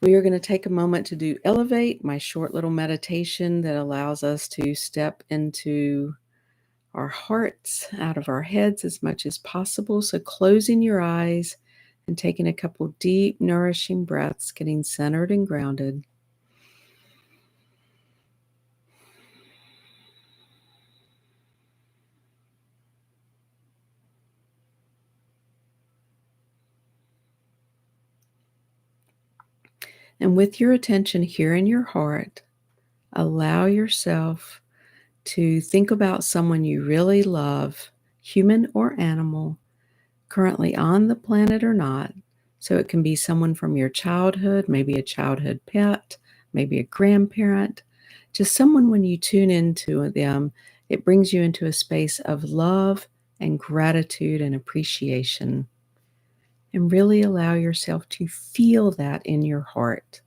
We are going to take a moment to do Elevate, my short little meditation that allows us to step into our hearts out of our heads as much as possible. So closing your eyes and taking a couple deep, nourishing breaths, getting centered and grounded. And with your attention here in your heart, allow yourself to think about someone you really love, human or animal, currently on the planet or not. So it can be someone from your childhood, maybe a childhood pet, maybe a grandparent, just someone when you tune into them, it brings you into a space of love and gratitude and appreciation. And really allow yourself to feel that in your heart.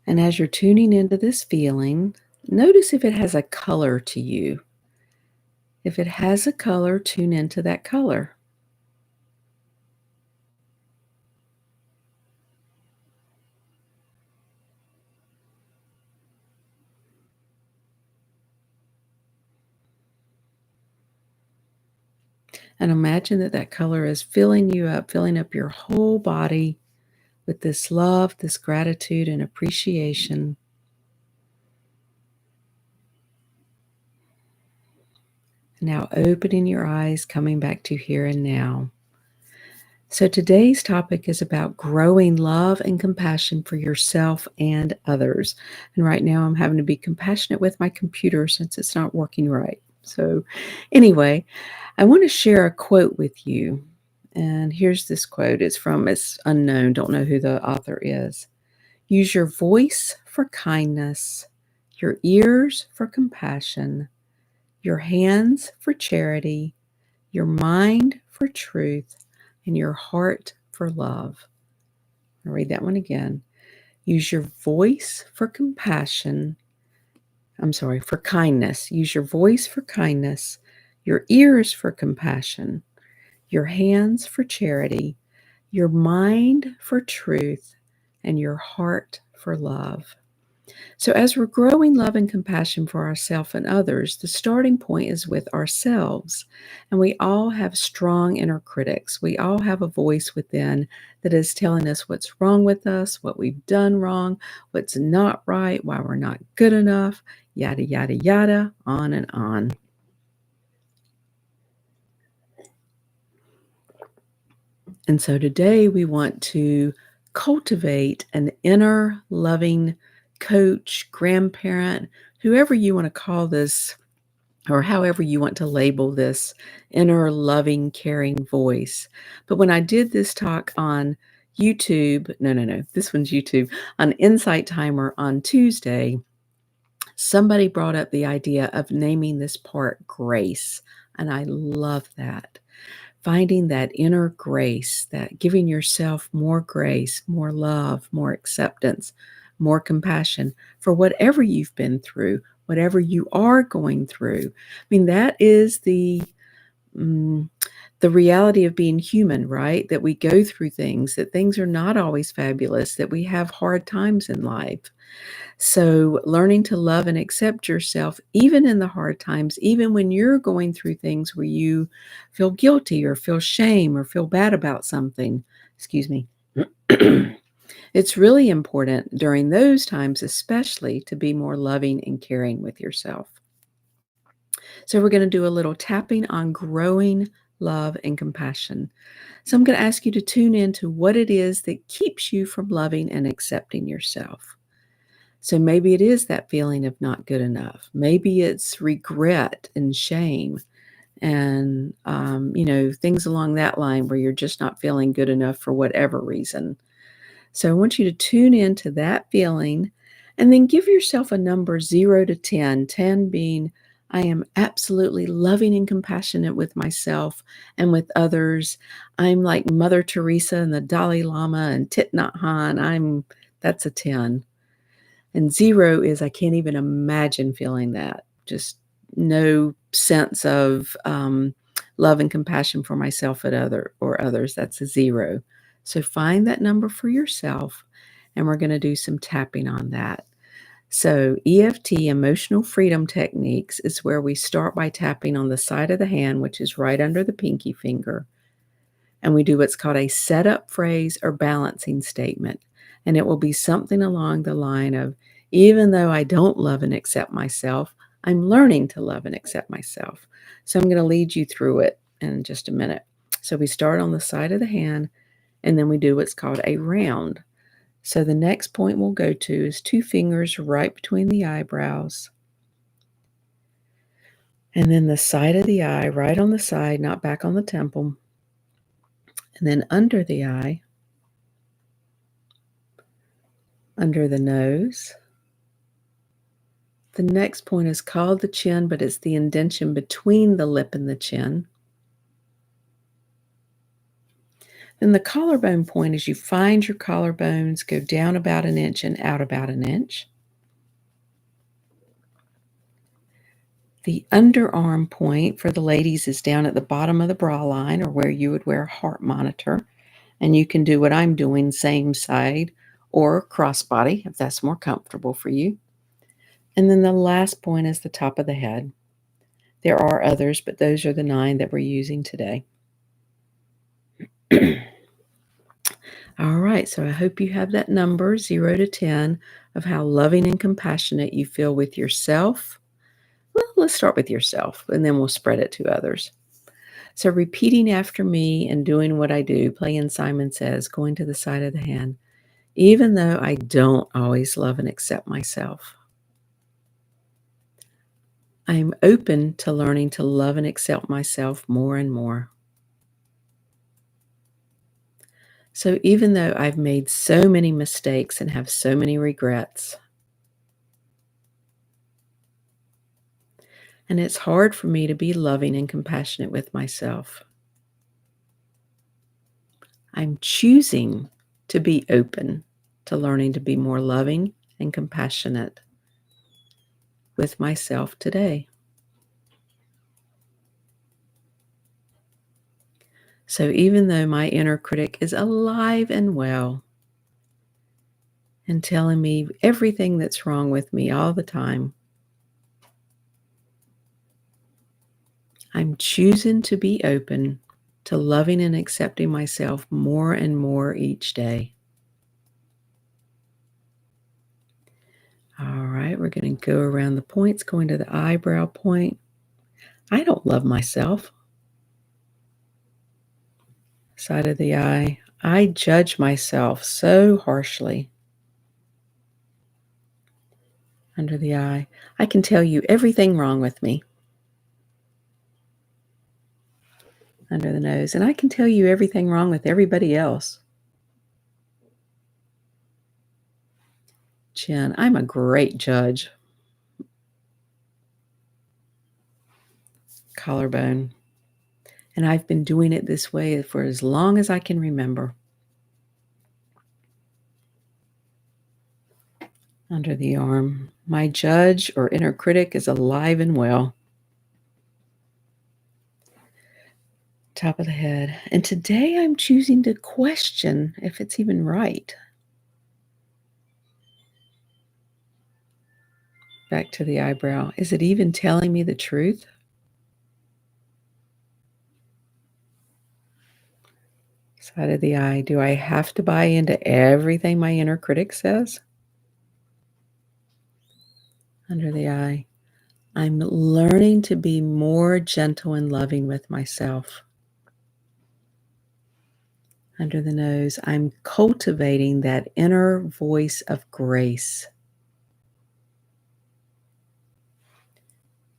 And as you're tuning into this feeling, notice if it has a color to you. If it has a color, tune into that color. And imagine that that color is filling you up, filling up your whole body with this love, this gratitude, and appreciation. Now opening your eyes, coming back to here and now. So today's topic is about growing love and compassion for yourself and others. And right now I'm having to be compassionate with my computer since it's not working right. So anyway, I want to share a quote with you. And here's this quote. It's unknown. Don't know who the author is. Use your voice for kindness, your ears for compassion, your hands for charity, your mind for truth, and your heart for love. I'll read that one again. Use your voice for compassion. For kindness. Use your voice for kindness, your ears for compassion, your hands for charity, your mind for truth, and your heart for love. So as we're growing love and compassion for ourselves and others, the starting point is with ourselves. And we all have strong inner critics. We all have a voice within that is telling us what's wrong with us, what we've done wrong, what's not right, why we're not good enough, yada, yada, yada, on and on. And so today we want to cultivate an inner loving coach, grandparent, whoever you want to call this, or however you want to label this inner loving, caring voice. But when I did this talk on YouTube, no, this one's YouTube, on Insight Timer on Tuesday, somebody brought up the idea of naming this part grace. And I love that. Finding that inner grace, that giving yourself more grace, more love, more acceptance, more compassion for whatever you've been through, whatever you are going through. I mean, that is the reality of being human, right? That we go through things, that things are not always fabulous, that we have hard times in life. So learning to love and accept yourself, even in the hard times, even when you're going through things where you feel guilty or feel shame or feel bad about something, excuse me, it's really important during those times, especially, to be more loving and caring with yourself. So we're going to do a little tapping on growing love and compassion. So I'm going to ask you to tune into what it is that keeps you from loving and accepting yourself. So maybe it is that feeling of not good enough. Maybe it's regret and shame and, things along that line where you're just not feeling good enough for whatever reason. So I want you to tune into that feeling and then give yourself a number 0 to 10, 10 being I am absolutely loving and compassionate with myself and with others. I'm like Mother Teresa and the Dalai Lama and Thich Nhat Hanh. That's a 10. And 0 is I can't even imagine feeling that. Just no sense of love and compassion for myself and others. That's a 0. So find that number for yourself, and we're going to do some tapping on that. So EFT, emotional freedom techniques, is where we start by tapping on the side of the hand, which is right under the pinky finger. And we do what's called a setup phrase or balancing statement. And it will be something along the line of, even though I don't love and accept myself, I'm learning to love and accept myself. So I'm going to lead you through it in just a minute. So we start on the side of the hand, and then we do what's called a round. So the next point we'll go to is 2 fingers right between the eyebrows. And then the side of the eye, right on the side, not back on the temple. And then under the eye, under the nose. The next point is called the chin, but it's the indentation between the lip and the chin. Then the collarbone point is you find your collarbones, go down about an inch and out about an inch. The underarm point for the ladies is down at the bottom of the bra line, or where you would wear a heart monitor. And you can do what I'm doing, same side or crossbody, if that's more comfortable for you. And then the last point is the top of the head. There are others, but those are the 9 that we're using today. All right, so I hope you have that number, 0 to 10, of how loving and compassionate you feel with yourself. Well, let's start with yourself, and then we'll spread it to others. So repeating after me and doing what I do, playing Simon Says, going to the side of the hand, even though I don't always love and accept myself, I'm open to learning to love and accept myself more and more. So even though I've made so many mistakes and have so many regrets, and it's hard for me to be loving and compassionate with myself, I'm choosing to be open to learning to be more loving and compassionate with myself today. So even though my inner critic is alive and well and telling me everything that's wrong with me all the time, I'm choosing to be open to loving and accepting myself more and more each day. All right, we're going to go around the points, going to the eyebrow point. I don't love myself. Side of the eye. I judge myself so harshly. Under the eye. I can tell you everything wrong with me. Under the nose. And I can tell you everything wrong with everybody else. Chin. I'm a great judge. Collarbone. And I've been doing it this way for as long as I can remember. Under the arm. My judge or inner critic is alive and well. Top of the head. And today I'm choosing to question if it's even right. Back to the eyebrow. Is it even telling me the truth? Side of the eye. Do I have to buy into everything my inner critic says? Under the eye. I'm learning to be more gentle and loving with myself. Under the nose. I'm cultivating that inner voice of grace.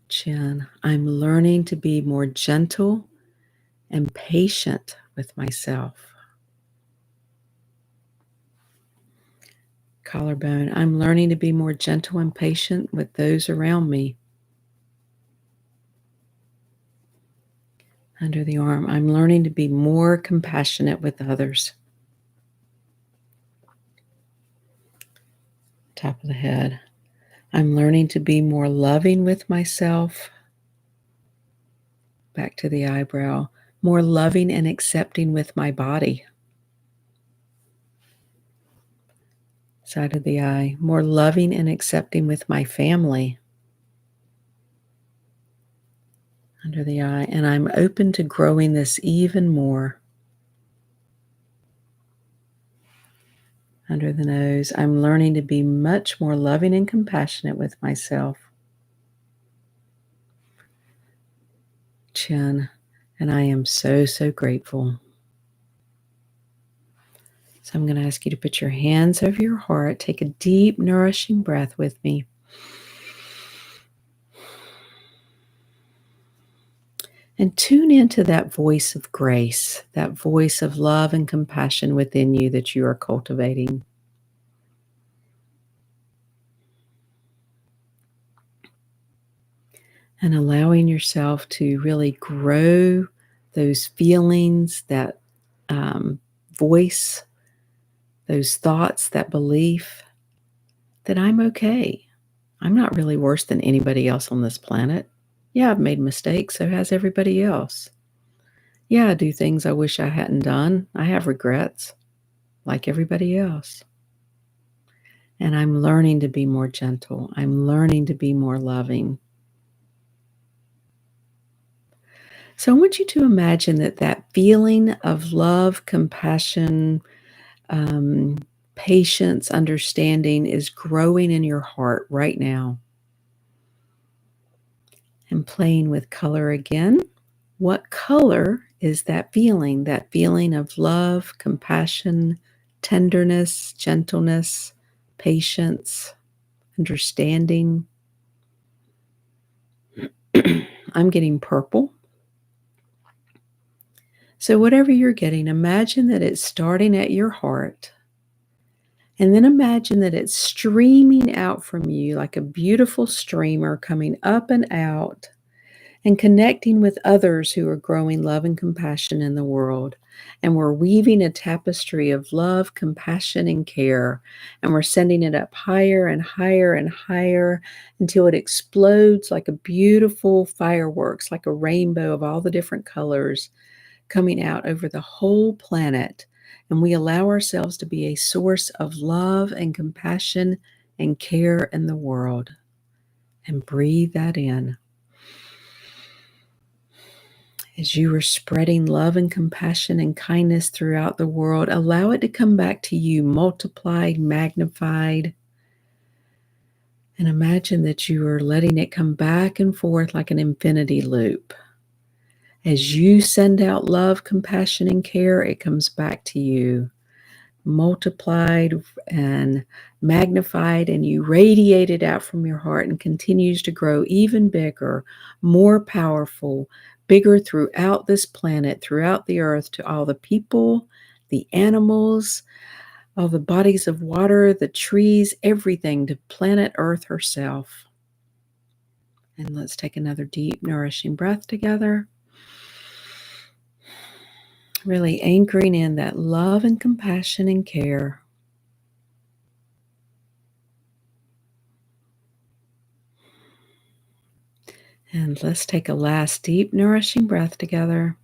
Chin. I'm learning to be more gentle and patient with myself. Collarbone. I'm learning to be more gentle and patient with those around me. Under the arm, I'm learning to be more compassionate with others. Top of the head, I'm learning to be more loving with myself. Back to the eyebrow, more loving and accepting with my body. Side of the eye, more loving and accepting with my family. Under the eye, and I'm open to growing this even more. Under the nose, I'm learning to be much more loving and compassionate with myself. Chin, and I am so, so grateful. So I'm going to ask you to put your hands over your heart. Take a deep, nourishing breath with me. And tune into that voice of grace, that voice of love and compassion within you that you are cultivating. And allowing yourself to really grow those feelings, that voice, those thoughts, that belief that I'm okay. I'm not really worse than anybody else on this planet. Yeah, I've made mistakes, so has everybody else. Yeah, I do things I wish I hadn't done. I have regrets, like everybody else. And I'm learning to be more gentle. I'm learning to be more loving. So I want you to imagine that feeling of love, compassion, patience, understanding is growing in your heart right now. And playing with color again. What color is that feeling? That feeling of love, compassion, tenderness, gentleness, patience, understanding. I'm getting purple. So whatever you're getting, imagine that it's starting at your heart. And then imagine that it's streaming out from you like a beautiful streamer coming up and out and connecting with others who are growing love and compassion in the world. And we're weaving a tapestry of love, compassion, and care. And we're sending it up higher and higher and higher until it explodes like a beautiful fireworks, like a rainbow of all the different colors coming out over the whole planet. And we allow ourselves to be a source of love and compassion and care in the world. And breathe that in. As you are spreading love and compassion and kindness throughout the world, allow it to come back to you, multiplied, magnified. And imagine that you are letting it come back and forth like an infinity loop. As you send out love, compassion, and care, it comes back to you, multiplied and magnified, and you radiate it out from your heart and continues to grow even bigger, more powerful, bigger throughout this planet, throughout the earth, to all the people, the animals, all the bodies of water, the trees, everything, to planet Earth herself. And let's take another deep, nourishing breath together. Really anchoring in that love and compassion and care. And let's take a last deep, nourishing breath together.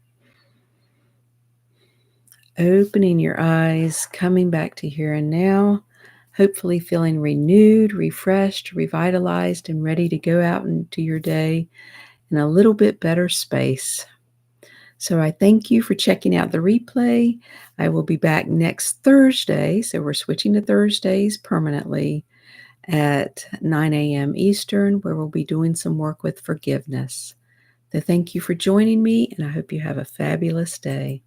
Opening your eyes, coming back to here and now, hopefully feeling renewed, refreshed, revitalized, and ready to go out into your day in a little bit better space. So I thank you for checking out the replay. I will be back next Thursday. So we're switching to Thursdays permanently at 9 a.m. Eastern, where we'll be doing some work with forgiveness. So thank you for joining me, and I hope you have a fabulous day.